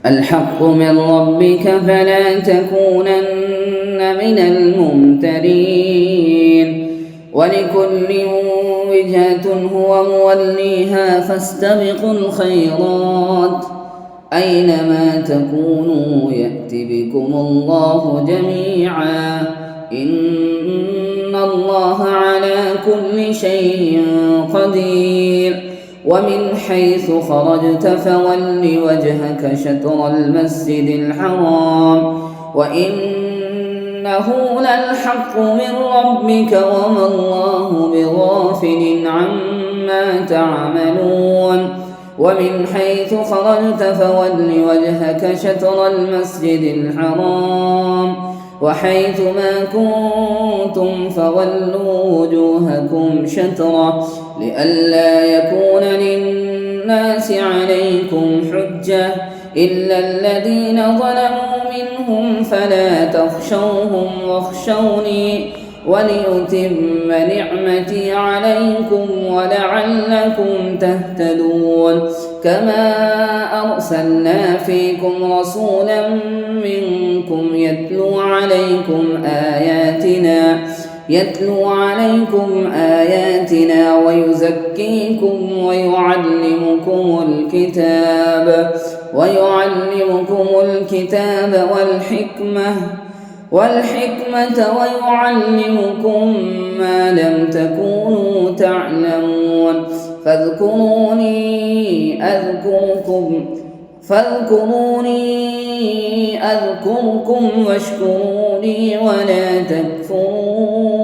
الحق من ربك فلا تكونن من الممترين ولكل وجهة هو موليها فاستبقوا الخيرات أينما تكونوا يأت بكم الله جميعا إن الله على كل شيء قدير ومن حيث خرجت فول وجهك شطر المسجد الحرام وإنه للحق من ربك وما الله بغافل عما تعملون ومن حيث خرجت فول وجهك شطر المسجد الحرام وحيث ما كنتم فولوا وجوهكم شطره لئلا يكون للناس عليكم حجة إلا الذين ظلموا منهم فلا تخشوهم واخشوني ولأتم نعمتي عليكم ولعلكم تهتدون كما أرسلنا فيكم رسولا منكم يتلو عليكم آياتنا ويزكيكم ويعلمكم الكتاب والحكمة ويعلمكم ما لم تكونوا تعلمون فاذكروني أذكركم واشكروا لي ولا تكفرون.